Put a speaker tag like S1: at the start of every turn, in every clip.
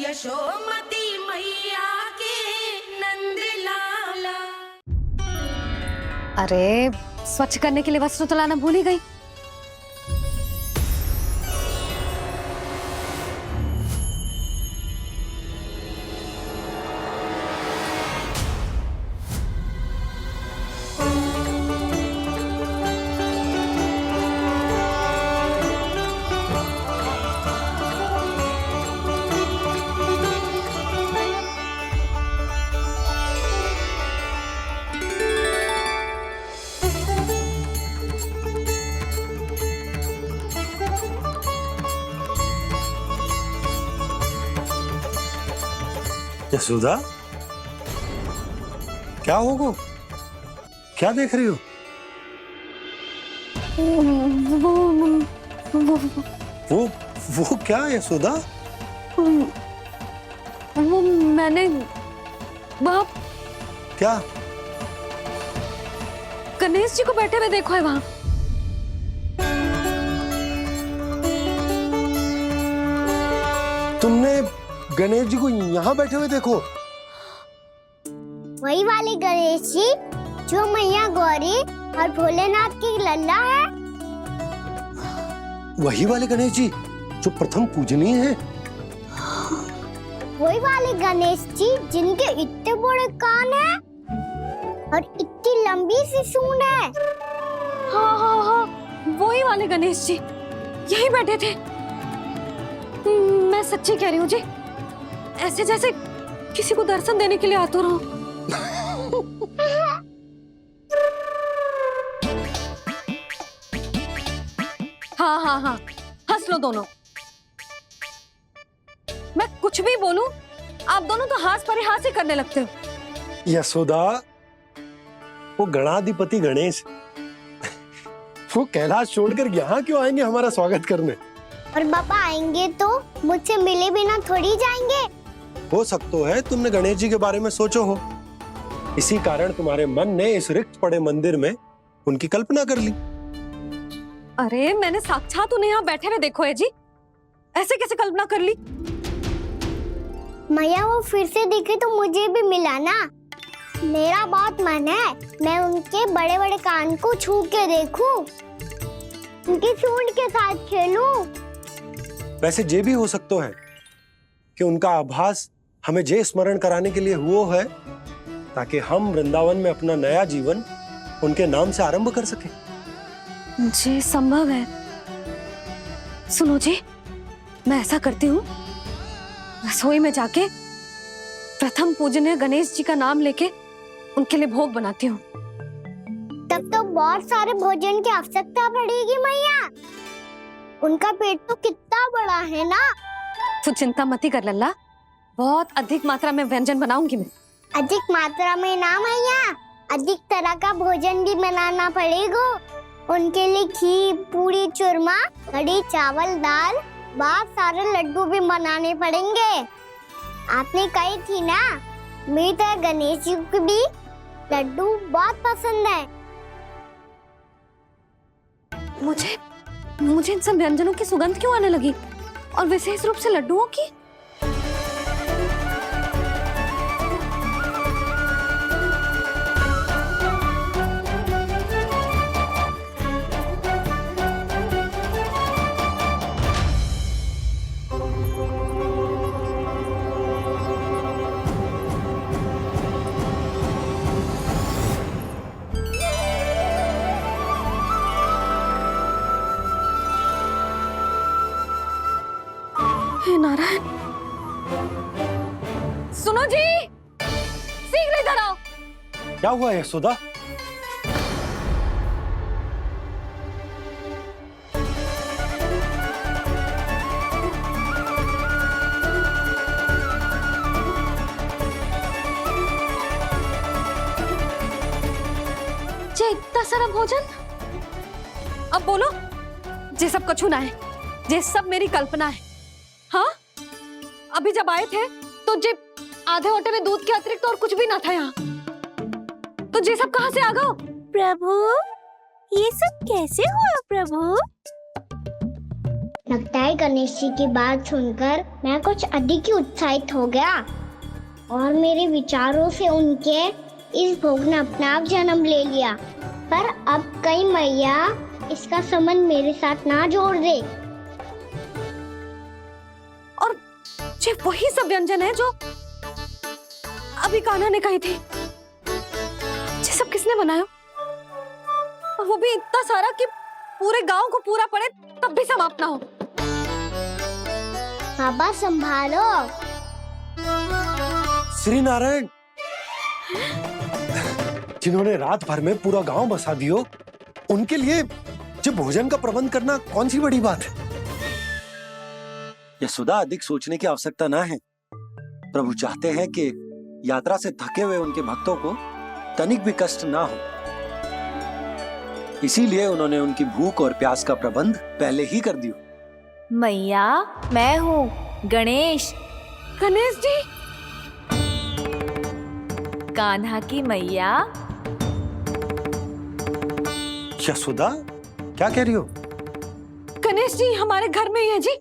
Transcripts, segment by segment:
S1: यशोमती मैया के नंद लाला।
S2: अरे स्वच्छ करने के लिए वस्त्र तो लाना भूल ही गई।
S3: यशोदा, क्या होगा? क्या देख रही हो? वो क्या यशोदा?
S2: वो मैंने वहाँ
S3: क्या?
S2: गणेश जी को बैठे हुए देखो है वहाँ।
S3: तुमने गणेश जी को यहाँ बैठे हुए देखो?
S4: वही वाले गणेश जी जो मैया गौरी और भोलेनाथ की लल्ला है।
S3: वही वाले गणेश जी जो प्रथम पूजनीय है।
S4: वही वाले गणेश जी जिनके इतने बड़े कान हैं और इतनी लंबी सी सूंड है।
S2: हाँ हाँ हाँ, वही वाले गणेश जी यही बैठे थे। मैं सच्ची कह रही हूँ जी, ऐसे जैसे किसी को दर्शन देने के लिए आतुर हूँ। हाँ हाँ हाँ, हंस लो दोनों। मैं कुछ भी बोलूं, आप दोनों तो हाथ परिहास ही करने लगते हो।
S3: यशोदा, वो गणाधिपति गणेश वो कैलाश छोड़कर यहाँ क्यों आएंगे हमारा स्वागत करने?
S4: और पापा आएंगे तो मुझसे मिले बिना थोड़ी जाएंगे।
S3: हो सकता है तुमने गणेश जी के बारे में सोचो हो, इसी कारण तुम्हारे मन ने इस रिक्त पड़े मंदिर में उनकी कल्पना कर ली।
S2: अरे मैंने साक्षात उन्हें यहाँ बैठे हुए देखो है जी, ऐसे कैसे कल्पना कर ली?
S4: मैया वो फिर से दिखे तो मुझे भी मिला ना। मेरा बहुत मन है मैं उनके बड़े बड़े कान को छू के देखूं, उनकी सूंड के साथ खेलूं।
S3: वैसे ये भी हो सकता है कि उनका आभास हमें जे स्मरण कराने के लिए हुआ है ताकि हम वृंदावन में अपना नया जीवन उनके नाम से आरंभ कर सके।
S2: जी संभव है। सुनो जी, मैं ऐसा करती हूँ, रसोई में जाके प्रथम पूजनीय गणेश जी का नाम लेके उनके लिए भोग बनाती हूँ।
S4: तब तो बहुत सारे भोजन की आवश्यकता पड़ेगी मैया। उनका पेट तो कितना बड़ा है ना।
S2: तू चिंता मत कर लल्ला, बहुत अधिक मात्रा में व्यंजन बनाऊंगी मैं।
S4: अधिक मात्रा में ना मैया, अधिक तरह का भोजन भी बनाना पड़ेगा। उनके लिए खीर, पूरी, चूरमा, कढ़ी, चावल, दाल, बहुत सारे लड्डू भी बनाने पड़ेंगे। आपने कही थी ना, मेरी तरह गणेश जी को भी लड्डू बहुत पसंद है।
S2: मुझे इन सब व्यंजनों की सुगंध क्यों आने लगी, और विशेष रूप से लड्डुओं की? हे नारायण, सुनो जी, शीघ्र इधर आओ।
S3: क्या हुआ यशोदा?
S2: जे इतना सारा भोजन, अब बोलो, जे सब कछु ना है, जे सब मेरी कल्पना है। हाँ, अभी जब आए थे तो जे आधे ओटे में दूध के अतिरिक्त और कुछ भी ना था यहाँ, तो जे सब कहाँ से आ गए?
S4: प्रभु, ये सब कैसे हुआ प्रभु? लगता है गणेश जी की बात सुनकर मैं कुछ अधिक ही उत्साहित हो गया और मेरे विचारों से उनके इस भोग ने अपने आप जन्म ले लिया। पर अब कहीं मैया इसका संबंध मेरे साथ ना जोड़ दे।
S2: और ये वही सब व्यंजन है जो अभी कान्हा ने कही थी। ये सब किसने बनाया? और वो भी इतना सारा कि पूरे गांव को पूरा पड़े तब भी समाप्त ना हो।
S4: बाबा संभालो।
S3: श्री नारायण, जिन्होंने रात भर में पूरा गांव बसा दियो, उनके लिए जो भोजन का प्रबंध करना कौन सी बड़ी बात है। यशोदा, अधिक सोचने की आवश्यकता ना है। प्रभु चाहते हैं कि यात्रा से थके हुए उनके भक्तों को तनिक भी कष्ट ना हो, इसीलिए उन्होंने उनकी भूख और प्यास का प्रबंध पहले ही कर दियो।
S5: मैया, मैं हूँ गणेश।
S2: गणेश जी,
S5: कान्हा की मैया।
S3: यशोदा, क्या कह रही हो?
S2: गणेश जी हमारे घर में ही है जी,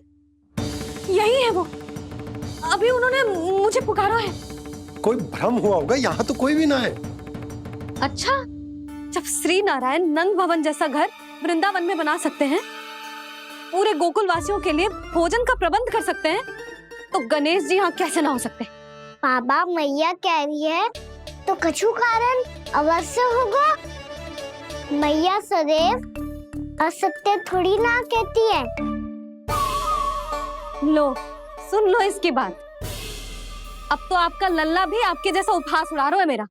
S2: यही है वो। अभी उन्होंने मुझे पुकारा है।
S3: कोई भ्रम हुआ होगा, यहाँ तो कोई भी ना है।
S2: अच्छा, जब श्री नारायण नंद भवन जैसा घर वृंदावन में बना सकते हैं, पूरे गोकुल वासियों के लिए भोजन का प्रबंध कर सकते हैं, तो गणेश जी यहाँ कैसे ना हो सकते?
S4: बाबा, मैया कह रही है तो कछु कारण अवश्य होगा। मैया सदैव असत्य थोड़ी ना कहती है।
S2: लो, सुन लो इसकी बात। अब तो आपका लल्ला भी आपके जैसा उपहास उड़ा रहा है मेरा।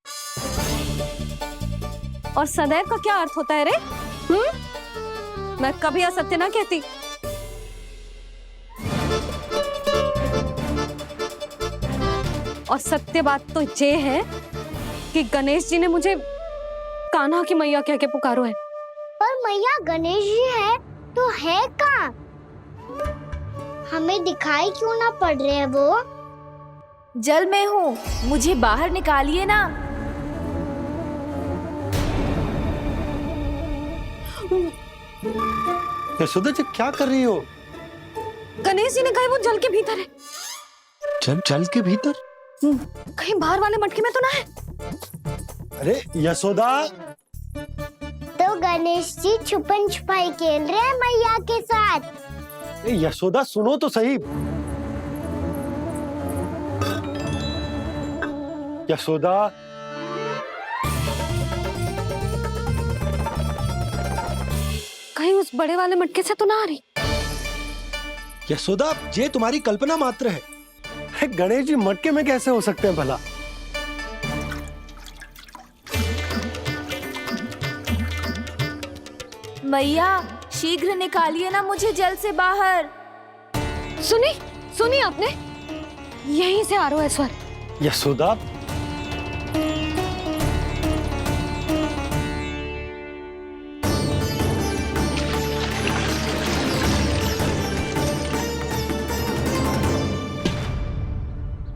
S2: और सदैव का क्या अर्थ होता है रे? मैं कभी असत्य ना कहती। और सत्य बात तो ये है कि गणेश जी ने मुझे कान्हा की मैया कह के पुकारो है।
S4: पर मैया, गणेश जी है तो है कहाँ? हमें दिखाई क्यों ना पड़ रहे हैं वो?
S5: जल में हूँ, मुझे बाहर निकालिए ना।
S3: यशोदा जी, क्या कर रही हो?
S2: गणेश जी ने कहा वो जल के भीतर है।
S3: जल के भीतर?
S2: कहीं बाहर वाले मटके में तो ना है?
S3: अरे यशोदा!
S4: तो गणेश जी छुपन छुपाई खेल रहे हैं मैया के साथ।
S3: यशोदा, सुनो तो सही। यशोदा,
S2: कहीं उस बड़े वाले मटके से तो ना आ रही?
S3: यशोदा, ये तुम्हारी कल्पना मात्र है। गणेश जी मटके में कैसे हो सकते हैं भला?
S5: मैया, शीघ्र निकालिए ना मुझे जल से बाहर।
S2: सुनी आपने? यहीं से आ रहा है स्वर।
S3: यशोदा,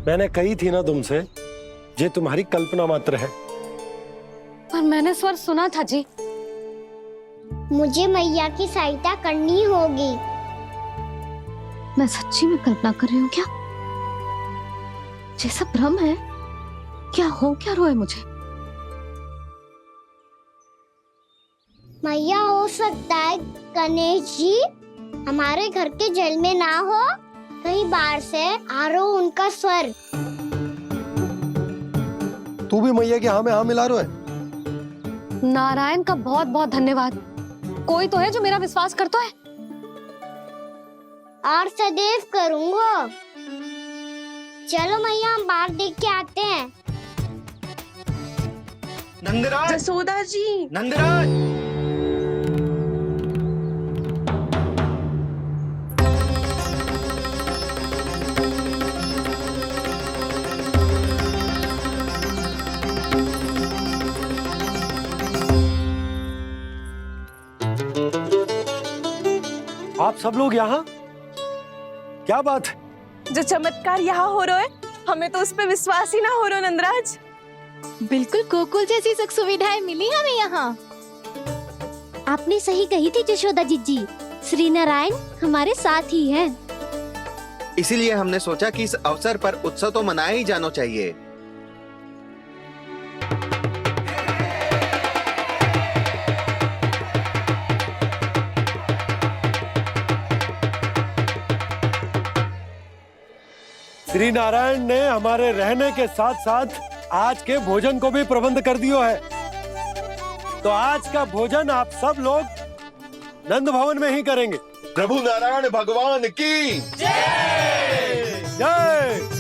S3: मैंने कही थी ना तुमसे, ये तुम्हारी कल्पना मात्र है।
S2: पर मैंने स्वर सुना था जी।
S4: मुझे मैया की सहायता करनी होगी।
S2: मैं सच्ची में कल्पना कर रही हूँ क्या? ये सब भ्रम है क्या? हो क्या रहा है मुझे?
S4: मैया, हो सकता है गणेश जी हमारे घर के जल में ना हो, कहीं बाहर से आ रहा हो उनका स्वर।
S3: तू भी मैया के हाँ में हाँ मिला रहा है।
S2: नारायण का बहुत बहुत धन्यवाद। कोई तो है जो मेरा विश्वास करता है।
S4: और सदैव करूंगा। चलो मैया, हम बाहर देख के आते हैं।
S1: नंदराज, जसोदा जी,
S3: नंदराज! आप सब लोग यहाँ? क्या बात है?
S6: जो चमत्कार यहाँ हो रहा है, हमें तो उस पे विश्वास ही ना हो रहा नंदराज।
S5: बिल्कुल गोकुल जैसी सुख सुविधाएं मिली हमें यहाँ।
S4: आपने सही कही थी यशोदा जीजी, श्री नारायण हमारे साथ ही हैं।
S7: इसीलिए हमने सोचा कि इस अवसर पर उत्सव तो मनाया ही जाना चाहिए।
S3: श्री नारायण ने हमारे रहने के साथ साथ आज के भोजन को भी प्रबंध कर दियो है। तो आज का भोजन आप सब लोग नंद भवन में ही करेंगे।
S8: प्रभु नारायण भगवान की
S3: जय जय।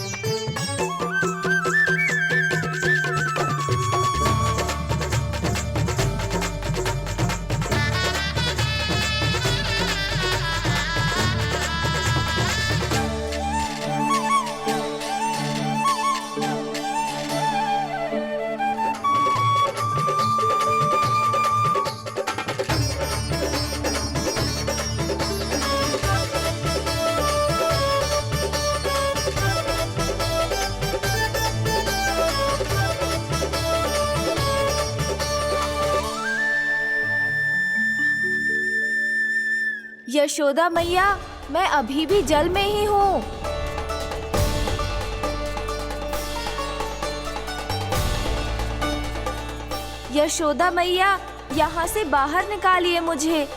S5: यशोदा मैया, मैं अभी भी जल में ही हूँ। यशोदा मैया, यहाँ से बाहर निकालिए मुझे।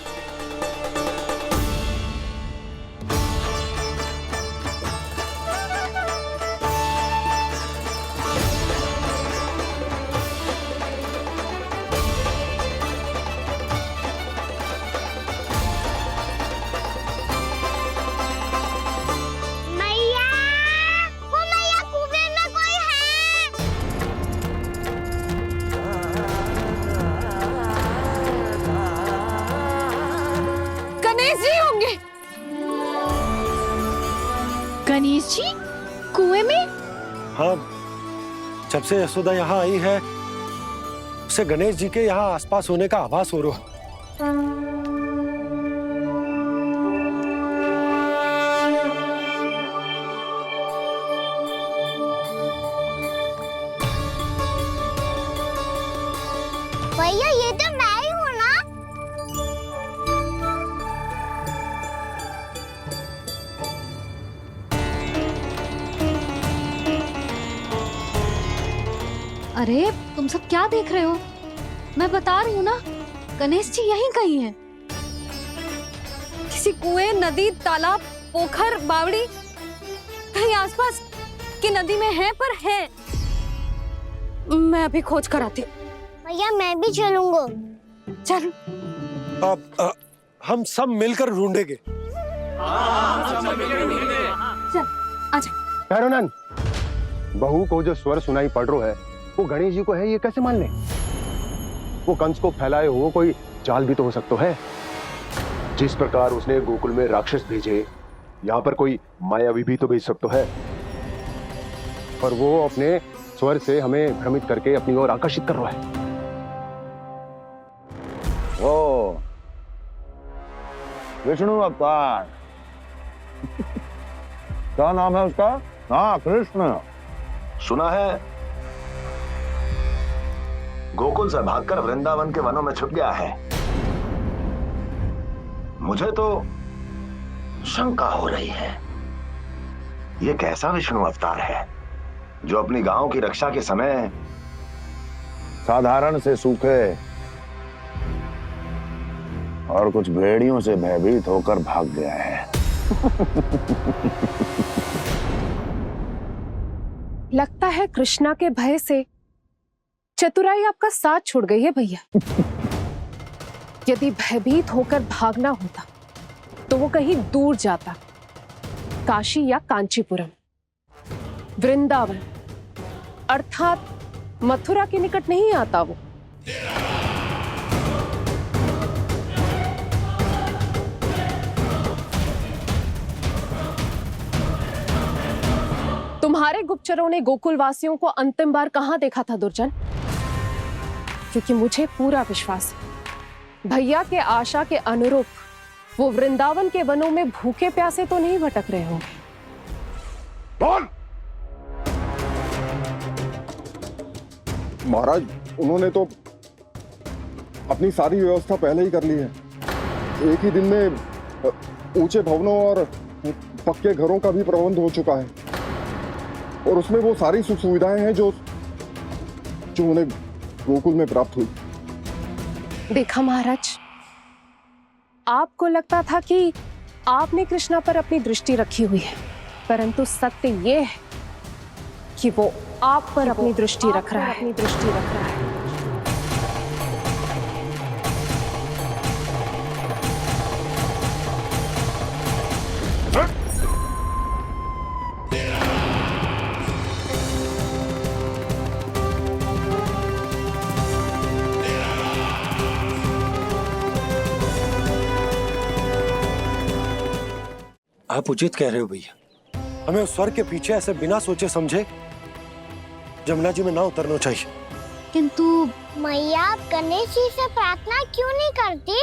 S2: गणेश जी कुएं में?
S3: हाँ, जब से यशोदा यहाँ आई है उसे गणेश जी के यहाँ आसपास होने का आभास हो रहा है।
S4: भैया ये तो मैं ही हूँ ना।
S2: अरे तुम सब क्या देख रहे हो? मैं बता रही हूँ ना, गणेश जी यहीं कहीं हैं। किसी कुएं, नदी, तालाब, पोखर, बावड़ी कहीं आसपास की नदी में है, पर है। मैं अभी खोज कर आती हूँ।
S4: भैया मैं भी चलूंगा।
S2: चल।
S3: अब हम सब मिलकर ढूंढेंगे।
S2: चल आजा।
S9: भैरवनंद, बहू को जो स्वर सुनाई पड़ रहा है वो गणेश जी को है, ये कैसे मान ले? वो कंस को फैलाए हुए कोई चाल भी तो हो सकता है। जिस प्रकार उसने गोकुल में राक्षस भेजे, यहाँ पर कोई मायावी भी तो भेज सकता है। पर वो अपने स्वर से हमें भ्रमित करके अपनी ओर आकर्षित कर रहा है।
S8: ओ विष्णु अवतार। क्या नाम है उसका? हाँ, कृष्ण।
S10: सुना है गोकुल से भागकर वृंदावन के वनों में छुप गया है। मुझे तो शंका हो रही है, ये कैसा विष्णु अवतार है जो अपनी गांव की रक्षा के समय
S8: साधारण से सूखे और कुछ भेड़ियों से भयभीत होकर भाग गया है।
S6: लगता है कृष्णा के भय से चतुराई आपका साथ छोड़ गई है भैया। यदि भयभीत होकर भागना होता तो वो कहीं दूर जाता, काशी या कांचीपुरम, वृंदावन अर्थात मथुरा के निकट नहीं आता वो। तुम्हारे गुप्तचरों ने गोकुल वासियों को अंतिम बार कहां देखा था दुर्जन? क्योंकि मुझे पूरा विश्वास है भैया के आशा के अनुरूप वो वृंदावन के वनों में भूखे प्यासे तो नहीं भटक रहे होंगे।
S9: बोल!
S11: महाराज, उन्होंने तो अपनी सारी व्यवस्था पहले ही कर ली है। एक ही दिन में
S9: ऊंचे भवनों और पक्के घरों का भी प्रबंध हो चुका है और उसमें वो सारी सुख सुविधाएं हैं जो उन्हें गोकुल में प्राप्त हुई।
S6: देखा महाराज, आपको लगता था कि आपने कृष्णा पर अपनी दृष्टि रखी हुई है, परंतु सत्य ये है कि वो आप पर अपनी दृष्टि रख रहा है।
S3: आप उचित कह रहे हो भैया, हमें उस स्वर्ग के पीछे ऐसे बिना सोचे समझे जमुना जी में ना उतरना चाहिए।
S2: किंतु
S4: मैया आप गणेश जी से प्रार्थना क्यों नहीं करती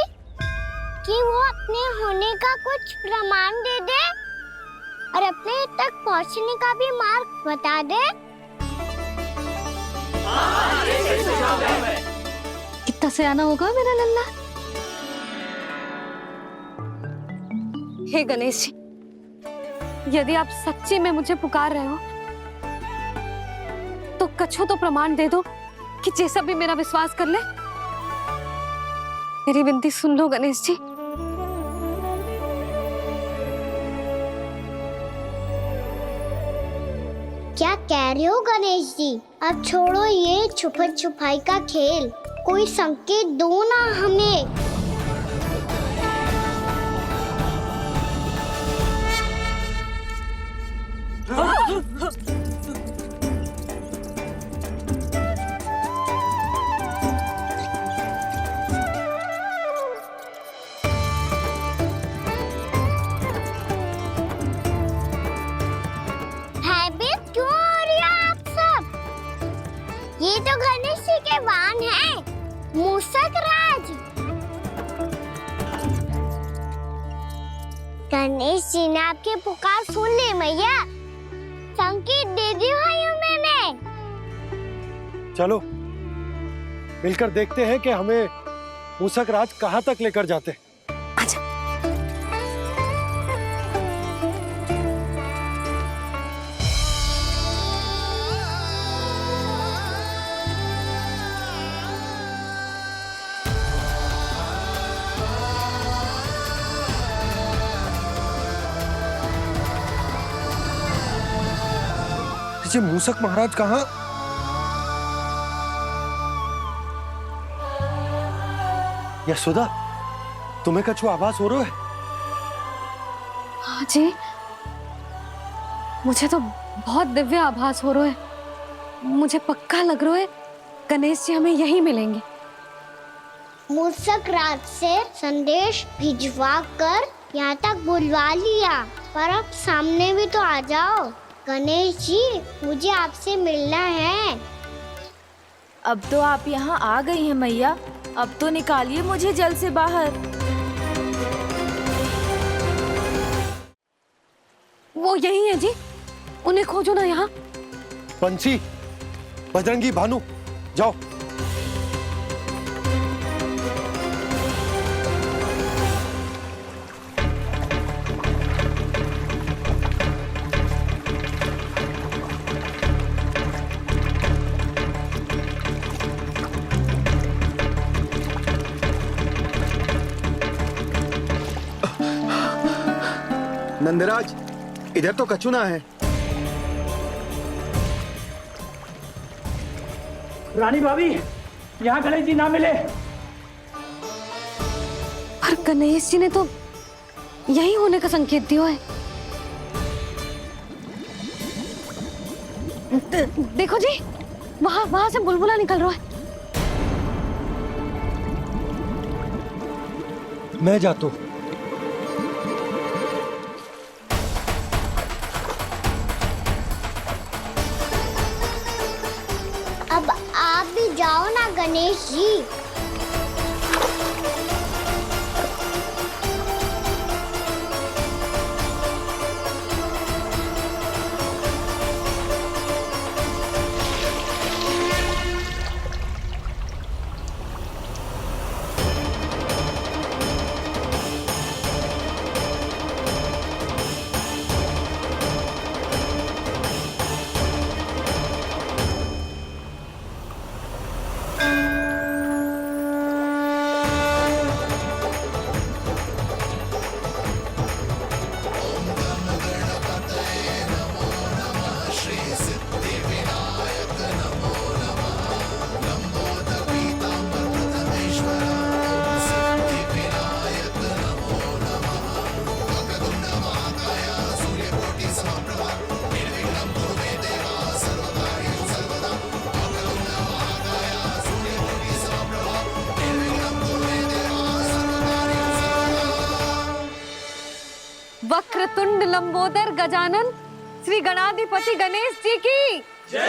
S4: कि वो अपने होने का कुछ प्रमाण दे दे और अपने तक पहुंचने का भी मार्ग बता दे?
S2: कितना सयाना होगा मेरा लल्ला। हे गणेश जी, यदि आप सच्ची में मुझे पुकार रहे हो तो कछु तो प्रमाण दे दो कि जैसा भी मेरा विश्वास कर ले। मेरी विनती सुन लो गणेश जी।
S4: क्या कह रहे हो गणेश जी? अब छोड़ो ये छुपन छुपाई का खेल, कोई संकेत दो ना हमें। भयभीत क्यों हो रही हो आप सब? ये तो गणेश जी के वाहन हैं, मूषक राज। गणेश जी ने आपकी पुकार सुन ली मैया, संकेत दे दी भाइयों मैंने।
S3: चलो मिलकर देखते हैं कि हमें मूषक राज कहां तक लेकर जाते हैं। ये मूषक महाराज कहाँ? यशोदा, तुम्हें कछु आभास हो रहा है?
S2: हाँ जी, मुझे तो बहुत दिव्य आभास हो रहा है। मुझे पक्का लग रहा है गणेश जी हमें यहीं मिलेंगे।
S4: मूषक राज से संदेश भिजवा कर यहाँ तक बुलवा लिया, पर अब सामने भी तो आ जाओ। गणेश जी, मुझे आपसे मिलना है।
S5: अब तो आप यहाँ आ गई हैं मैया, अब तो निकालिए मुझे जल से बाहर।
S2: वो यही है जी, उन्हें खोजो ना यहाँ।
S3: बंसी, बजरंगी, भानु, जाओ।
S7: नंदराज, इधर तो कछुना है।
S11: रानी भाभी, यहाँ गणेश जी ना मिले।
S2: पर गणेश जी ने तो यही होने का संकेत दिया है। देखो जी, वहां से बुलबुला निकल रहा है।
S3: मैं जाता हूँ।
S4: अब आप भी जाओ ना गणेश जी।
S2: वक्रतुंड लंबोदर गजानन श्री गणाधिपति गणेश जी की जय।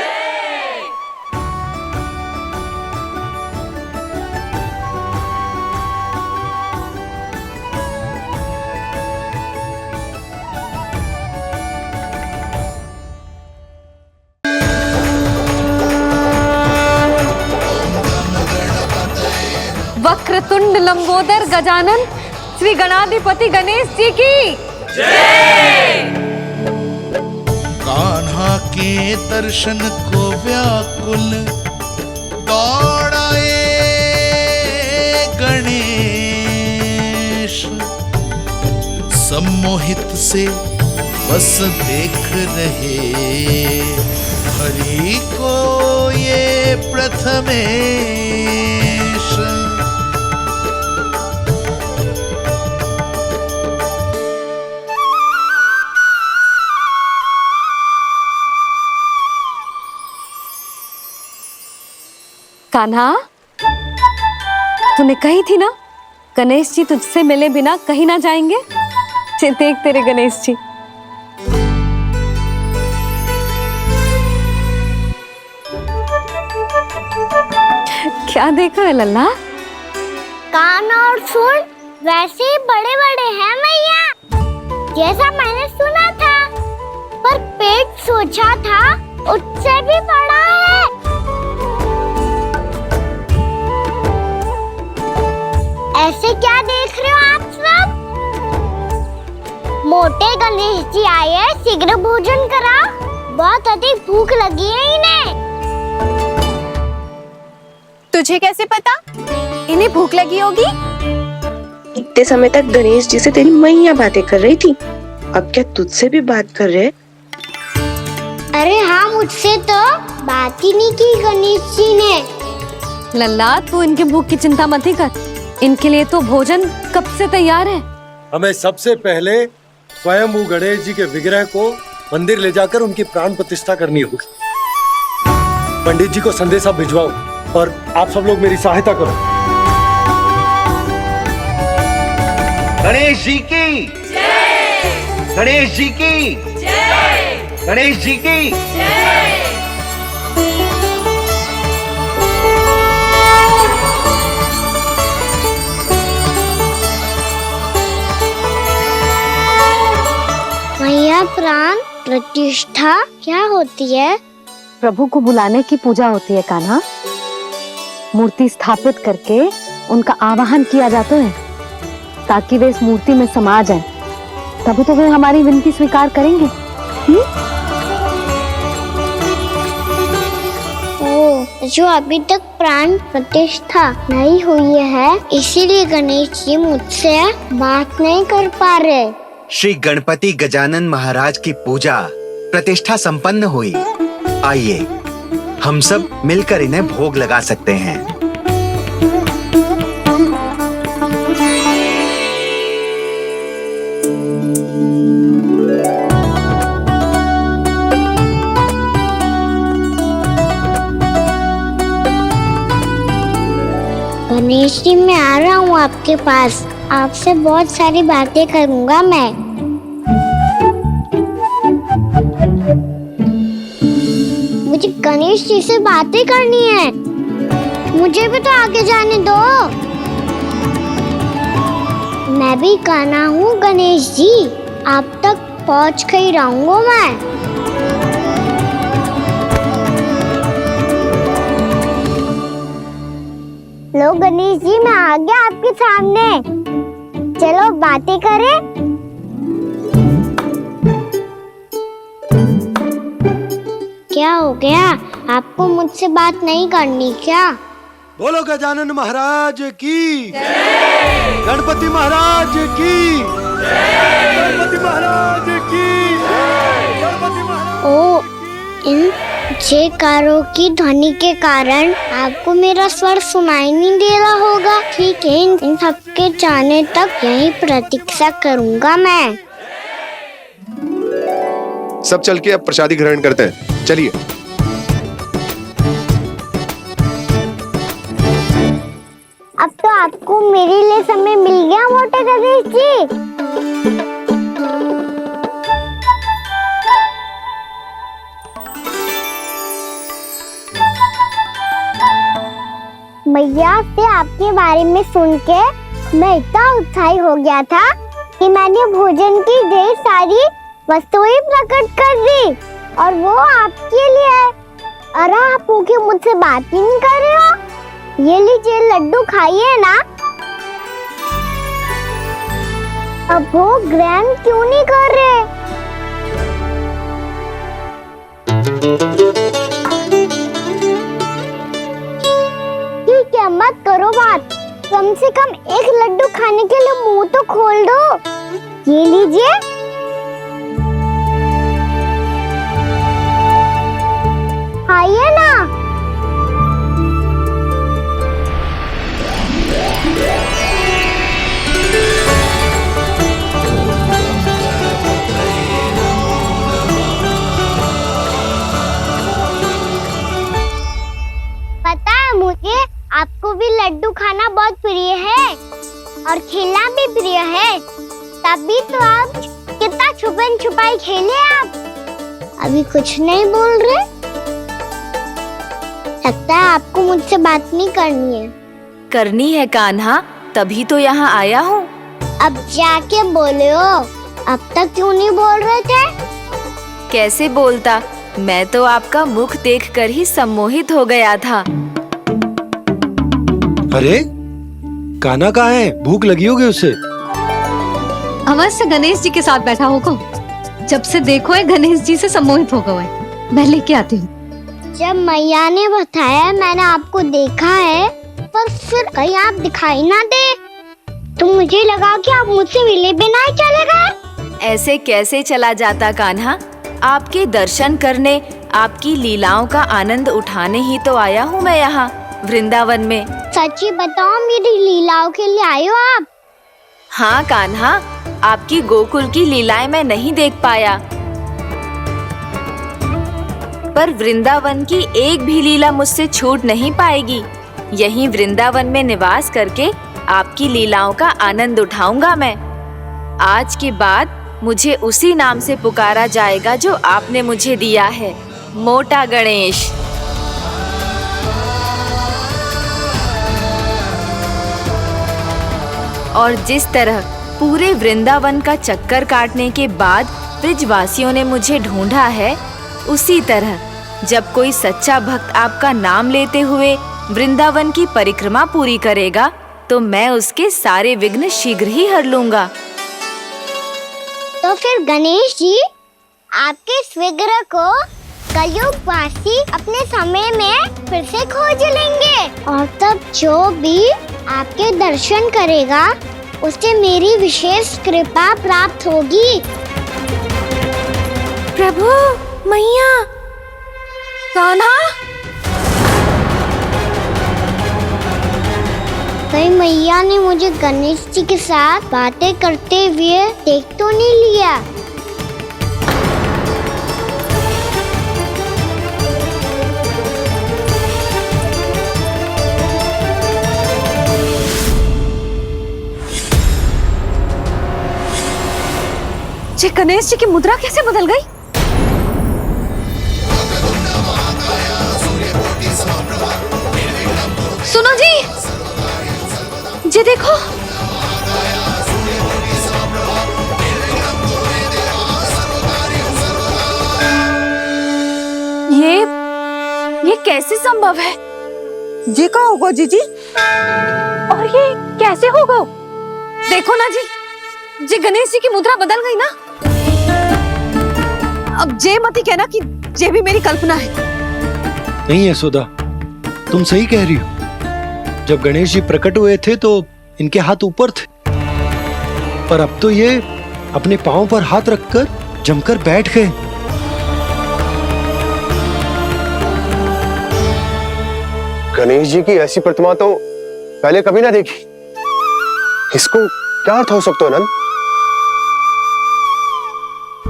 S2: वक्रतुंड लंबोदर गजानन श्री गणाधिपति गणेश जी की जय।
S12: कान्हा के दर्शन को व्याकुल दौड़ाए गणेश, सम्मोहित से बस देख रहे हरि को ये प्रथमेश।
S2: कान्हा, तूने कही थी ना गणेश जी तुझसे मिले बिना कहीं ना जाएंगे। देख तेरे गणेश जी। क्या देख रहा है लल्ला?
S4: कान और सुन वैसे ही बड़े बड़े हैं मैया, जैसा मैंने सुना था, पर पेट सोचा था उससे भी बड़ा है। ऐसे क्या देख रहे हो आप सब? मोटे गणेश जी आए हैं, शीघ्र भोजन करा, बहुत अधिक भूख लगी है इन्हें।
S6: तुझे कैसे पता इन्हें भूख लगी होगी?
S1: इतने समय तक गणेश जी से तेरी मैया बातें कर रही थी, अब क्या तुझसे भी बात कर रहे?
S4: अरे हाँ, मुझसे तो बात ही नहीं की गणेश जी ने।
S2: लल्ला, तू इनके भूख की चिंता मत ही कर, इनके लिए तो भोजन कब से तैयार है।
S3: हमें सबसे पहले स्वयं गणेश जी के विग्रह को मंदिर ले जाकर उनकी प्राण प्रतिष्ठा करनी होगी। पंडित जी को संदेशा भिजवाओ और आप सब लोग मेरी सहायता करो।
S7: गणेश जी की जय। गणेश जी की जय। गणेश जी की जय।
S4: मैया, प्राण प्रतिष्ठा क्या होती है?
S2: प्रभु को बुलाने की पूजा होती है कान्हा। मूर्ति स्थापित करके उनका आवाहन किया जाता है ताकि वे इस मूर्ति में समा जाएं। तभी तो वे हमारी विनती स्वीकार करेंगे।
S4: जो अभी तक प्राण प्रतिष्ठा नहीं हुई है, इसीलिए गणेश जी मुझसे बात नहीं कर पा रहे।
S7: श्री गणपति गजानन महाराज की पूजा प्रतिष्ठा संपन्न हुई। आइए हम सब मिलकर इन्हें भोग लगा सकते हैं।
S4: गणेश जी, मैं आ रहा हूँ आपके पास, आपसे बहुत सारी बातें करूँगा मैं। मुझे गणेश जी से बातें करनी है, मुझे भी तो आगे जाने दो। मैं भी कान्हा हूँ गणेश जी, आप तक पहुँच कर ही रहूँगा मैं। लो गणेश जी, मैं आ गया आपके सामने, चलो बातें करें। क्या हो गया, आपको मुझसे बात नहीं करनी क्या?
S3: बोलो गजानन महाराज की जय। गणपति महाराज की जय। गणपति महाराज की जय। गणपति महाराज।
S4: ओ, इन जयकारों की ध्वनि के कारण आपको मेरा स्वर सुनाई नहीं दे रहा होगा। ठीक है, इन सबके जाने तक यही प्रतीक्षा करूंगा मैं।
S9: सब चल के अब प्रसादी ग्रहण करते हैं, चलिए।
S4: अब तो आपको मेरे लिए समय मिल गया मोटे गणेश जी। मैया से आपके बारे में सुन के मैं इतना उत्साही हो गया था कि मैंने भोजन की ढेर सारी वस्तुएं प्रकट कर दी और वो आपके लिए। अरे आप भूखे मुझसे बात ही नहीं कर रहे हो। ये लीजिए लड्डू खाइए ना। अब वो ग्रैंड क्यों नहीं कर रहे? ठीक है, मत करो बात। कम से कम एक लड्डू खाने के लिए मुंह तो खोल दो। ये लीजिए। खाइए ना। पता है मुझे आपको भी लड्डू खाना बहुत प्रिय है और खेलना भी प्रिय है। तभी तो आप कितना छुपन छुपाई खेले। आप अभी कुछ नहीं बोल रहे। लगता है आपको मुझसे बात नहीं करनी है।
S5: करनी है कान्हा, तभी तो यहाँ आया हूँ।
S4: अब जाके बोले हो। अब तक क्यों नहीं बोल रहे थे?
S5: कैसे बोलता, मैं तो आपका मुख देखकर ही सम्मोहित हो गया था।
S3: अरे कान्हा कहाँ है? भूख लगी होगी उसे।
S2: अवश्य गणेश जी के साथ बैठा होगा। जब से देखो है गणेश जी से सम्मोहित हो गए। मैं लेके आती हूँ।
S4: जब मैया ने बताया मैंने आपको देखा है, पर फिर कहीं आप दिखाई ना दे तो मुझे लगा कि आप मुझसे मिले बिना ही चले गए।
S5: ऐसे कैसे चला जाता कान्हा? आपके दर्शन करने, आपकी लीलाओं का आनंद उठाने ही तो आया हूँ मैं यहाँ वृंदावन में।
S4: सच्ची बताओ, मेरी लीलाओं के लिए आए हो आप?
S5: हाँ कान्हा, आपकी गोकुल की लीलाएं मैं नहीं देख पाया, पर वृंदावन की एक भी लीला मुझसे छूट नहीं पाएगी। यहीं वृंदावन में निवास करके आपकी लीलाओं का आनंद उठाऊंगा मैं। आज के बाद मुझे उसी नाम से पुकारा जाएगा जो आपने मुझे दिया है, मोटा गणेश। और जिस तरह पूरे वृंदावन का चक्कर काटने के बाद ब्रिजवासियों ने मुझे ढूंढा है, उसी तरह जब कोई सच्चा भक्त आपका नाम लेते हुए वृंदावन की परिक्रमा पूरी करेगा तो मैं उसके सारे विघ्न शीघ्र ही हर लूंगा।
S4: तो फिर गणेश जी, आपके इस विग्रह को कलयुगवासी अपने समय में फिर से खोज लेंगे और तब जो भी आपके दर्शन करेगा उसे मेरी विशेष कृपा प्राप्त होगी।
S2: प्रभु, मैया, कान्हा।
S4: कहीं मैया ने मुझे गणेश जी के साथ बातें करते हुए देख तो नहीं लिया?
S2: जी गणेश जी की मुद्रा कैसे बदल गई? सुनो जी, जी देखो। ये कैसे संभव है?
S6: जी का होगा जीजी?
S2: और ये कैसे होगा? देखो ना जी गणेश जी की मुद्रा बदल गई ना। अब जे मती कहना कि ये भी मेरी कल्पना है।
S3: नहीं यशोदा, तुम सही कह रही हो। जब गणेश जी प्रकट हुए थे तो इनके हाथ ऊपर थे, पर अब तो ये अपने पांव पर हाथ रखकर जमकर बैठ गए।
S9: गणेश जी की ऐसी प्रतिमा तो पहले कभी ना देखी। इसको क्या अर्थ हो सकता है नंद?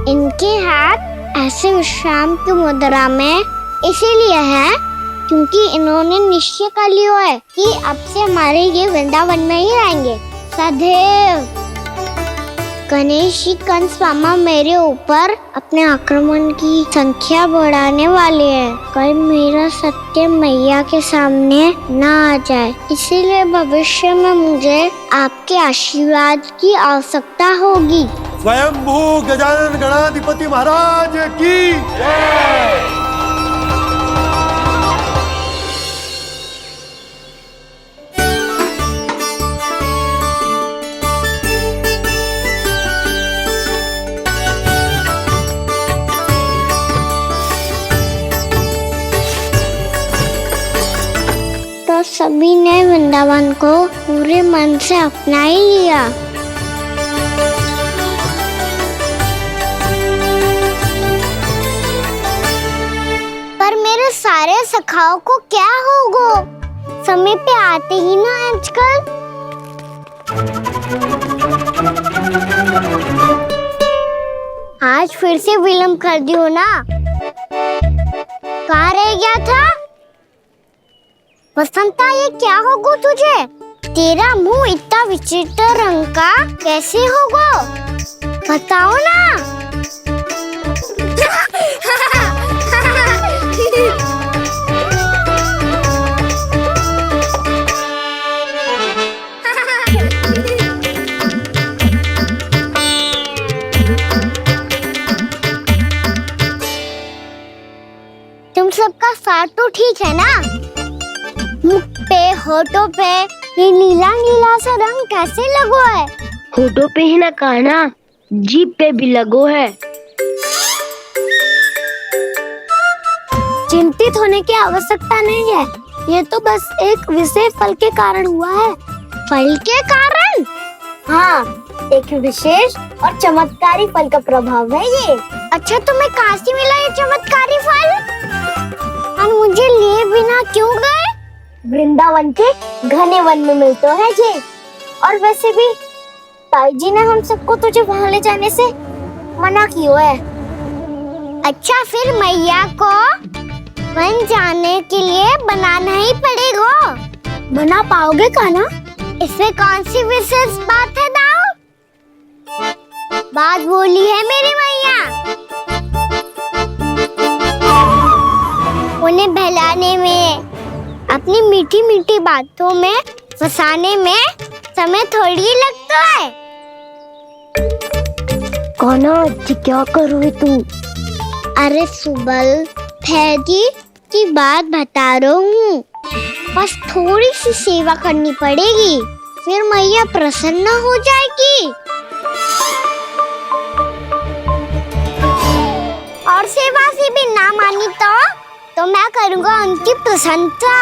S4: इनके हाथ ऐसे विश्राम की मुद्रा में इसीलिए है क्योंकि इन्होंने निश्चय कर लिया है कि अब से हमारे ये वृंदावन में ही रहेंगे सदैव। गणेश जी कंस मामा मेरे ऊपर अपने आक्रमण की संख्या बढ़ाने वाले हैं। कल मेरा सत्य मैया के सामने ना आ जाए, इसीलिए भविष्य में मुझे आपके आशीर्वाद की आवश्यकता होगी।
S3: स्वयंभू गजानन गणाधिपति महाराज की जय।
S4: तो सभी ने वृंदावन को पूरे मन से अपना ही लिया। पर मेरे सारे सखाओं को क्या होगा? समय पे आते ही ना आजकल। आज फिर से विलम्ब कर दियो ना। कहाँ रह गया था? वसंता, ये क्या होगा तुझे? तेरा मुंह इतना विचित्र रंग का कैसे होगा? बताओ ना। तुम सबका साथ तो ठीक है ना? मुख पे, होठों पे ये नीला नीला सा रंग कैसे लगो है? होठों पे ही ना कहना, जीभ पे भी लगो है। चिंतित होने की आवश्यकता नहीं है, ये तो बस एक विशेष फल के कारण हुआ है। फल के कारण? हाँ, एक विशेष और चमत्कारी फल का प्रभाव है ये। अच्छा, तुम्हें कहाँ से मिला ये चमत्कारी फल? और मुझे लिए बिना क्यों गए? वृंदावन के घने वन में मिलते है ये। और वैसे भी ताई जी ने हम सबको तुझे वहाँ ले जाने से मना किया है। अच्छा, फिर मैया को वन जाने के लिए बनाना ही पड़ेगा। बना पाओगे का ना? इसमें कौन सी विशेष बात है दाऊ? बात बोली है मेरी मैया। उन्हें बहलाने में, अपनी मीठी मीठी बातों में फंसाने में समय थोड़ी लगता है। कौन क्या करोगे तू? अरे सुबल, फैजी की बात बता रहा हूँ। बस थोड़ी सी सेवा करनी पड़ेगी, फिर मैया प्रसन्न हो जाएगी। और सेवा से भी ना मानी तो मैं करूँगा उनकी प्रशंसा।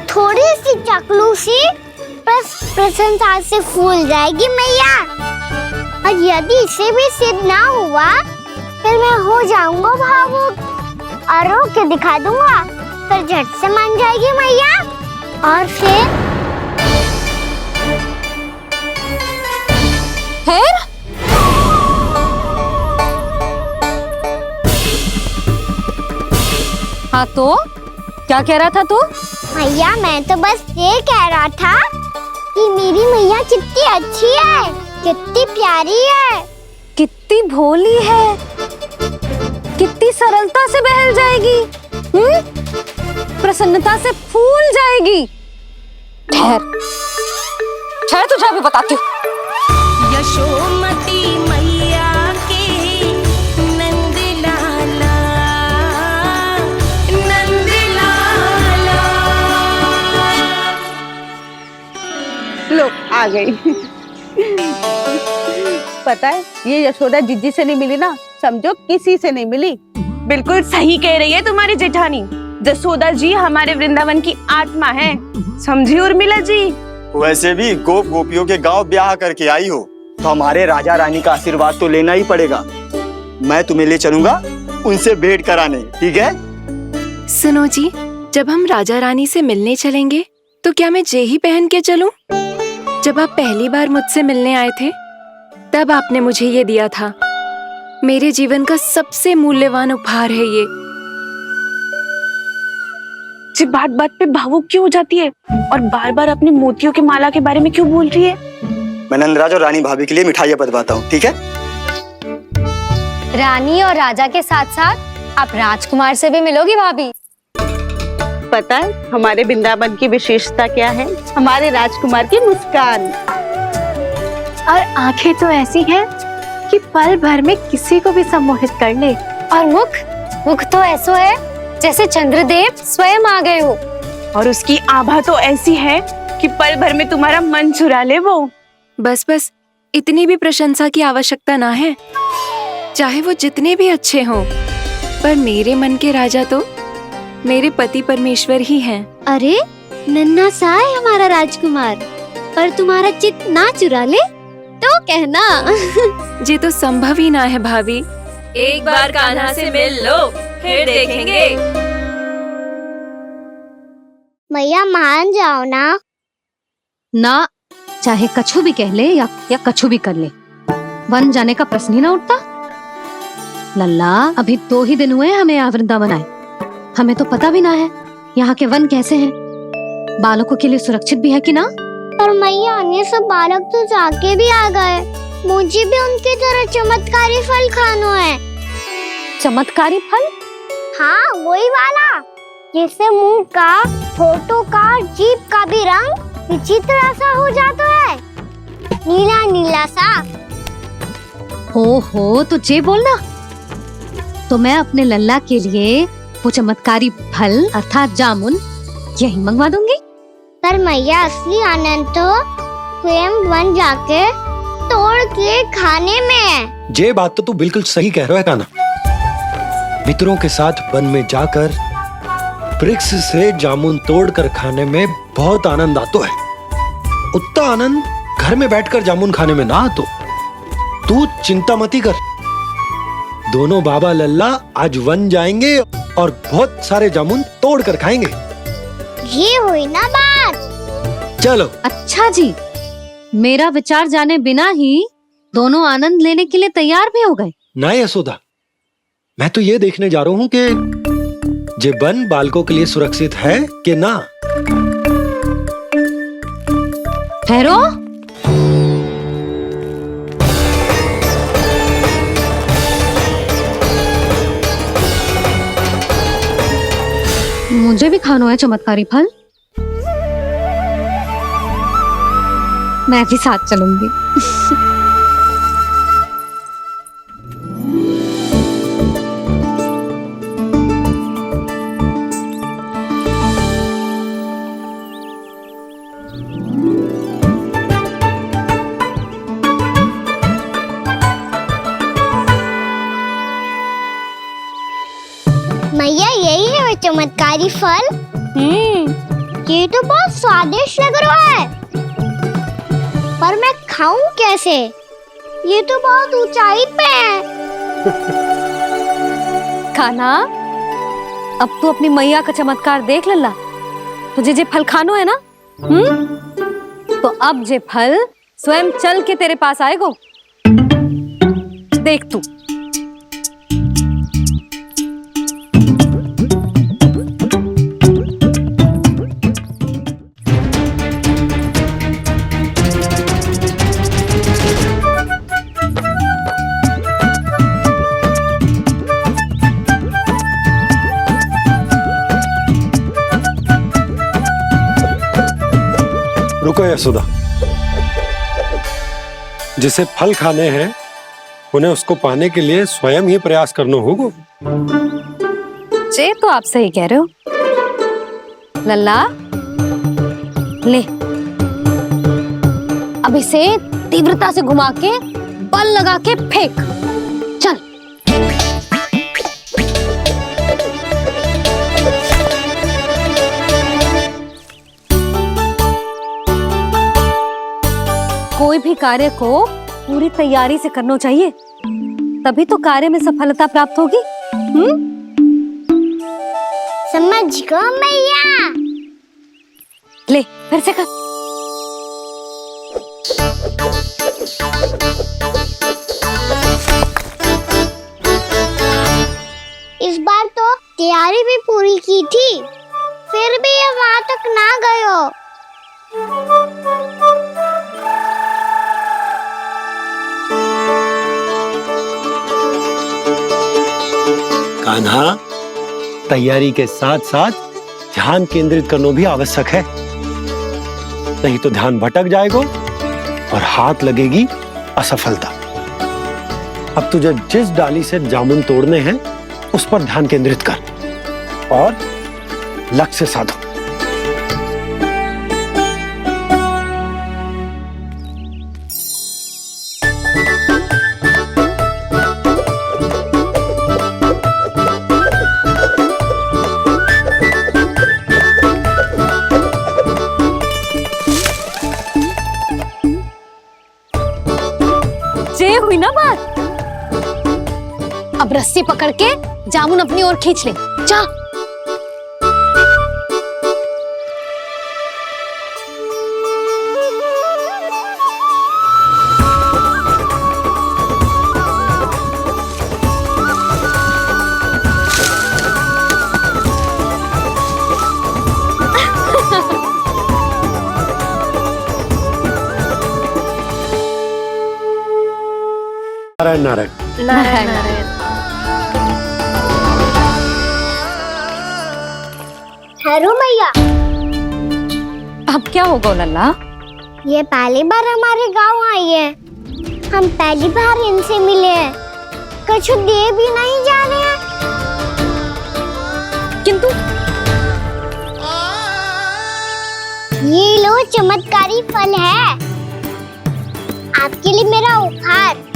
S4: थोड़ी सी चाकलूसी बस प्रशंसा से फूल जाएगी मैया। और यदि इसे भी सिद्ध ना हुआ, फिर मैं हो जाऊंगा भावुक और रो के दिखा दूंगा, फिर झट से मान जाएगी मैया। और फिर
S2: हाँ, तो क्या कह रहा था तू?
S4: मैया, मैं तो बस ये कह रहा था कि मेरी मैया कितनी अच्छी है, कितनी प्यारी है,
S2: कितनी भोली है, कितनी सरलता से बहल जाएगी, प्रसन्नता से फूल जाएगी। ठहर तुझे अभी बताती हूँ।
S13: यशोमती मैया के नंद लाला, नंद लाला।
S14: लो आ गई। पता है, ये यशोदा जिज्जी से नहीं मिली ना, समझो किसी से नहीं मिली।
S15: बिल्कुल सही कह रही है तुम्हारी जेठानी। यशोदा जी हमारे वृंदावन की आत्मा है, समझी उर्मिला जी।
S16: वैसे भी गोप गोपियों के गांव ब्याह करके आई हो, तो हमारे राजा रानी का आशीर्वाद तो लेना ही पड़ेगा। मैं तुम्हें ले चलूंगा उनसे भेंट कराने, ठीक है?
S17: सुनो जी, जब हम राजा रानी से मिलने चलेंगे तो क्या मैं जे ही पहन के चलूं? जब आप पहली बार मुझसे मिलने आए थे, तब आपने मुझे ये दिया था। मेरे जीवन का सबसे मूल्यवान उपहार है ये।
S15: बात बात पे भावुक क्यों हो जाती है और बार बार अपनी मोतियों की माला के बारे में क्यों बोल रही है?
S16: मैं नंदराज और रानी भाभी के लिए मिठाइयाँ बंटवाता हूँ, ठीक है?
S4: रानी और राजा के साथ साथ आप राजकुमार से भी मिलोगी भाभी।
S14: पता है हमारे वृंदावन की विशेषता क्या है? हमारे राजकुमार की मुस्कान।
S17: और आंखें तो ऐसी हैं कि पल भर में किसी को भी सम्मोहित कर ले।
S4: और मुख तो ऐसा है जैसे चंद्रदेव स्वयं आ गए हो।
S15: और उसकी आभा तो ऐसी है कि पल भर में तुम्हारा मन चुरा ले वो।
S17: बस बस, इतनी भी प्रशंसा की आवश्यकता ना है। चाहे वो जितने भी अच्छे हों, पर मेरे मन के राजा तो मेरे पति परमेश्वर ही हैं।
S4: अरे नन्हा सा है हमारा राजकुमार, पर तुम्हारा चित्त ना चुरा ले तो कहना।
S17: ये तो संभव ही ना है भाभी।
S5: एक बार कान्हा से मिल लो, फिर देखेंगे।
S4: मैया मान जाओ ना।
S2: चाहे कछु भी कह ले या कछु भी कर ले, वन जाने का प्रश्न ही ना उठता। लल्ला, अभी 2 ही दिन हुए हमें यहाँ वृंदावन आए। हमें तो पता भी ना है यहाँ के वन कैसे हैं, बालकों के लिए सुरक्षित भी है कि ना।
S4: पर मैया अन्य सब बालक तो जाके भी आ गए। मुझे भी उनकी तरह चमत्कारी फल खाना है।
S2: चमत्कारी फल?
S4: हाँ, वही वाला जिससे मुंह का, होठों का, जीभ का भी रंग विचित्र सा हो जाता है, नीला नीला सा।
S2: हो तो जे बोलना। तो मैं अपने लल्ला के लिए वो चमत्कारी फल अर्थात जामुन यही मंगवा दूंगी।
S4: पर मैया असली आनंद तो स्वयं वन जाके तोड़ के खाने में है।
S3: ये बात तो तू बिल्कुल सही कह रहा है कान्हा। मित्रों के साथ वन में जाकर वृक्ष से जामुन तोड़कर खाने में बहुत आनंद आता है। उतना आनंद घर में बैठकर जामुन खाने में ना आतो। तू चिंता मती कर, दोनों बाबा लल्ला आज वन जाएंगे और बहुत सारे जामुन तोड़ कर खाएंगे।
S4: ये हुई ना बात।
S3: चलो।
S2: अच्छा जी, मेरा विचार जाने बिना ही दोनों आनंद लेने के लिए तैयार भी हो गए।
S3: ना यशोदा, मैं तो ये देखने जा रहा हूँ कि ये वन बालकों के लिए सुरक्षित है कि ना।
S2: ठहरो। मुझे भी खाना है चमत्कारी फल। मैं भी साथ चलूंगी।
S4: मैया यही है वो चमत्कारी फल। ये तो बहुत स्वादिष्ट लग रहा है, पर मैं खाऊं कैसे? ये तो बहुत ऊंचाई पे है।
S2: खाना, अब तू अपनी मैया का चमत्कार देख लल्ला। तुझे जे फल खानो है ना, तो अब जे फल स्वयं चल के तेरे पास आएगो। देख तू।
S3: रुको यशोदा, जिसे फल खाने हैं उन्हें उसको पाने के लिए स्वयं ही प्रयास करना होगा।
S2: जे तो आप सही कह रहे हो लल्ला। ले, अब इसे तीव्रता से घुमा के बल लगा के फेंक। चल। कोई भी कार्य को पूरी तैयारी से करना चाहिए, तभी तो कार्य में सफलता प्राप्त होगी।
S4: समझ गो मैया।
S2: ले, फिर से कर।
S4: इस बार तो तैयारी भी पूरी की थी, फिर भी ये वहां तक ना गए हो।
S3: कान्हा, तैयारी के साथ साथ ध्यान केंद्रित करना भी आवश्यक है, नहीं तो ध्यान भटक जाएगा और हाथ लगेगी असफलता। अब तुझे जिस डाली से जामुन तोड़ने हैं उस पर ध्यान केंद्रित कर और लक्ष्य साधो।
S2: ये हुई ना बात। अब रस्सी पकड़ के जामुन अपनी ओर खींच ले। जा।
S3: नारायण नारायण
S17: नारायण नारायण।
S4: ठहरो मैया।
S2: अब क्या होगा लल्ला?
S4: ये पहली बार हमारे गांव आई है, हम पहली बार इनसे मिले हैं, कुछ दे भी नहीं जा रहे हैं।
S2: किंतु
S4: ये लो चमत्कारी फल है, आपके लिए मेरा उपहार।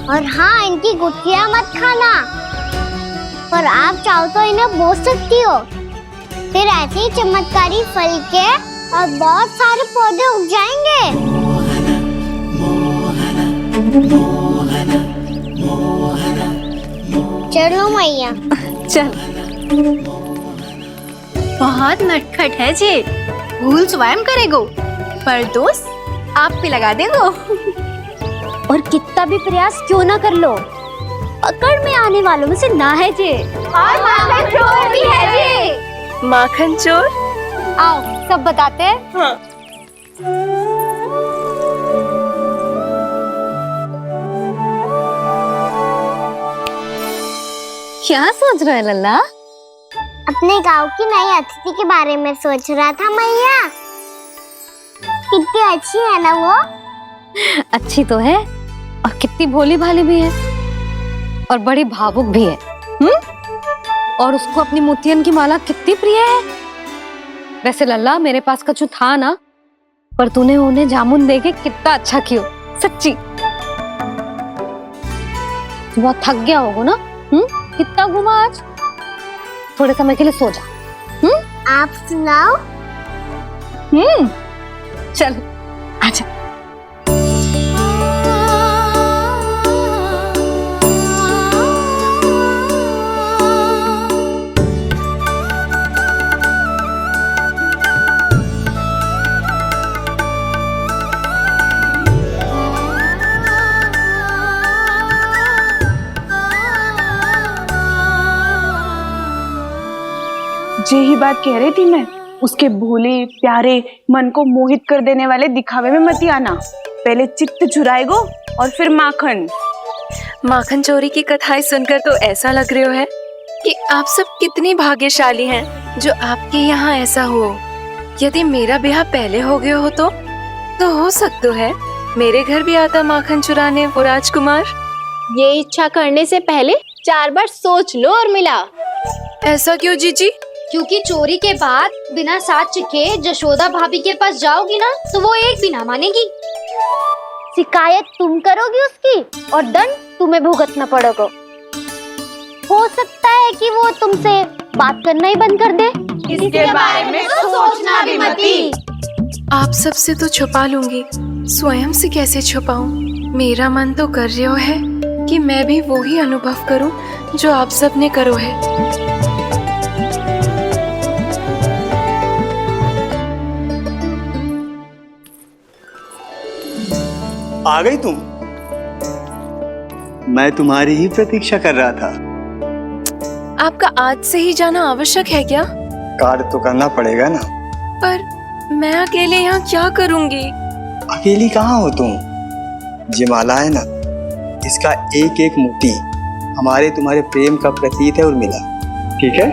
S4: और हाँ, इनकी गुठलियां मत खाना, पर आप चाहो तो इन्हें बोस सकती हो, फिर ऐसे ही चमत्कारी फल के और बहुत सारे पौधे उग जाएंगे। चलो मैया।
S2: चल।
S15: बहुत नटखट है जी, भूल स्वयं करेगो, पर दोस्त आप पे लगा देगो।
S2: और कितना भी प्रयास क्यों ना कर लो, पकड़ में आने वालों में से ना है जे।
S15: और माखन चोर भी है जी।
S17: माखन चोर?
S2: आओ सब बताते हैं।
S15: हाँ।
S2: क्या सोच रहे हैं लल्ला?
S4: अपने गांव की नई अतिथि के बारे में सोच रहा था मैया। कितनी अच्छी है ना वो?
S2: अच्छी तो है और कितनी भोली भाली भी है और बड़ी भावुक भी है। और उसको अपनी मोतियन की माला कितनी प्रिय है। वैसे लल्ला, मेरे पास कछु था ना, पर तूने उन्हें जामुन देके कितना अच्छा किया, सच्ची। तू बहुत थक गया होगा ना? कितना घूमा आज? थोड़े समय के लिए सो जा।
S4: आप सुनाओ।
S2: चल आजा।
S15: यही बात कह रही थी मैं, उसके भोले प्यारे मन को मोहित कर देने वाले दिखावे में मत आना। पहले चित्त चुराएगो और फिर माखन।
S17: माखन चोरी की कथाएं सुनकर तो ऐसा लग रहा है कि आप सब कितनी भाग्यशाली हैं जो आपके यहाँ ऐसा हो। यदि मेरा ब्याह पहले हो गया हो तो हो सकता है मेरे घर भी आता माखन चुराने वो राजकुमार।
S15: ये इच्छा करने से पहले 4 बार सोच लो और मिला।
S17: ऐसा क्यों जीजी?
S2: क्योंकि चोरी के बाद बिना साथ चिखे जशोदा भाभी के पास जाओगी ना तो वो एक भी ना मानेगी।
S4: शिकायत तुम करोगी उसकी और दंड तुम्हें भुगतना पड़ेगा। हो सकता है कि वो तुमसे बात करना ही बंद कर दे।
S15: इसके बारे में तो सोचना भी मती।
S17: आप सबसे तो छुपा लूंगी, स्वयं से कैसे छुपाऊं? मेरा मन तो कर रहा है कि मैं भी वो ही अनुभव करूं जो आप सब ने करो है।
S16: आ गई तुम? मैं तुम्हारी ही प्रतीक्षा कर रहा था।
S17: आपका आज से ही जाना आवश्यक है क्या?
S16: कार्य तो करना पड़ेगा ना।
S17: पर मैं अकेले यहाँ क्या करूँगी?
S16: अकेली कहाँ हो तुम? ये माला है ना, इसका एक एक मोती हमारे तुम्हारे प्रेम का प्रतीक है उर्मिला, ठीक है?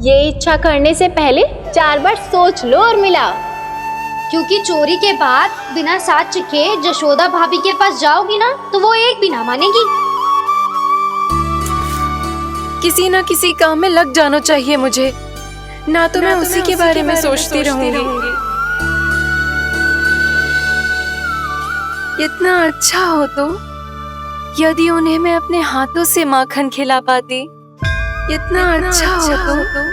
S18: ये इच्छा करने से पहले 4 बार सोच लो उर्मिला,
S19: क्योंकि चोरी के बाद बिना साथ चिखे जशोदा भाभी के पास जाओगी ना तो वो एक भी ना मानेगी।
S17: किसी ना किसी काम में लग जाना चाहिए मुझे, ना तो मैं उसी के बारे में सोचती रहूंगी। इतना अच्छा हो तो यदि उन्हें मैं अपने हाथों से माखन खिला पाती। इतना अच्छा हो तो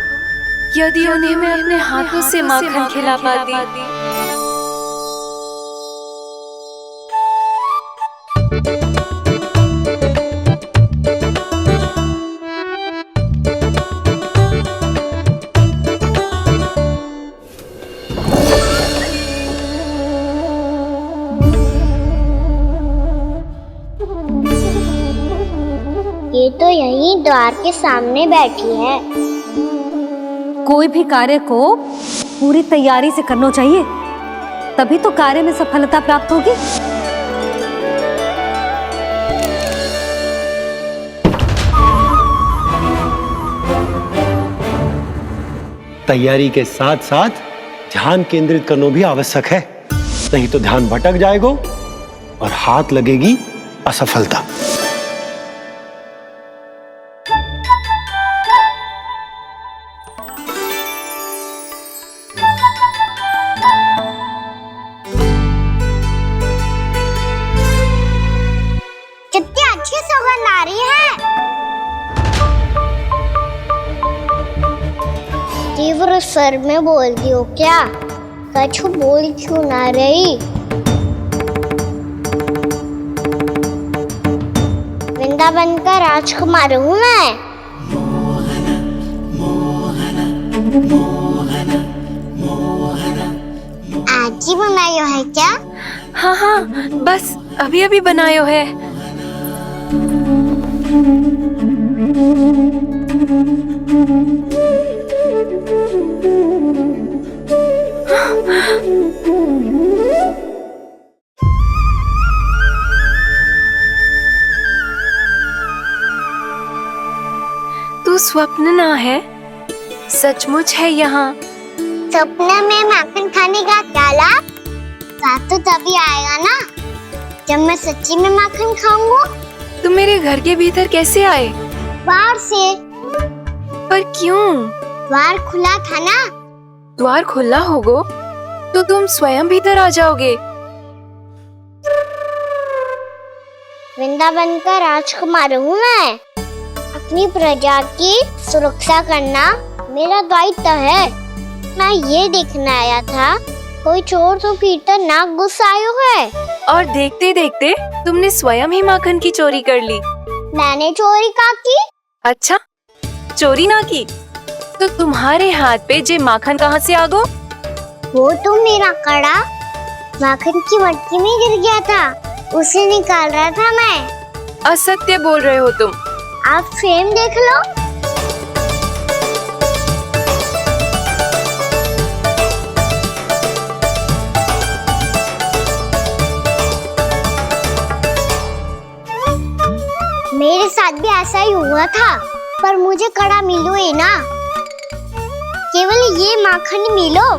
S17: यदि उन्हें मैं अपने हाथों से माखन खिला पाती।
S4: ये तो यहीं द्वार के सामने बैठी है।
S2: कोई भी कार्य को पूरी तैयारी से करना चाहिए, तभी तो कार्य में सफलता प्राप्त होगी।
S3: तैयारी के साथ साथ ध्यान केंद्रित करना भी आवश्यक है, नहीं तो ध्यान भटक जाएगा और हाथ लगेगी असफलता।
S4: कितनी अच्छी सुगंध आ रही है। तीव्र स्वर में बोलती हो क्या? कछु बोल क्यों ना रही? वृंदावन का राजकुमार हूँ मैं। आज ही बनायो है क्या?
S17: हाँ हाँ, बस अभी अभी बनायो है। तू स्वप्न ना है, सचमुच है यहाँ।
S4: सपने में माखन खाने का क्या लाभ? साथ तो तभी आएगा ना जब मैं सच्ची में माखन खाऊंगा।
S17: तुम मेरे घर के भीतर कैसे आए?
S4: बाहर से।
S17: पर क्यों?
S4: द्वार खुला था ना।
S17: द्वार खुला होगा तो तुम स्वयं भीतर आ जाओगे।
S4: वृंदावन का राजकुमार हूँ मैं। अपनी प्रजा की सुरक्षा करना मेरा दायित्व है। मैं ये देखने आया था कोई चोर तो भीतर ना घुस आयो है।
S17: और देखते देखते तुमने स्वयं ही माखन की चोरी कर ली।
S4: मैंने चोरी का की?
S17: अच्छा, चोरी ना की तो तुम्हारे हाथ पे जे माखन कहाँ से आ गो?
S4: वो तो मेरा कड़ा माखन की मटकी में गिर गया था, उसे निकाल रहा था मैं।
S17: असत्य बोल रहे हो तुम।
S4: आप स्वयं देख लो। मेरे साथ भी ऐसा ही हुआ था, पर मुझे कड़ा मिलो ही ना। केवल ये माखन मिलो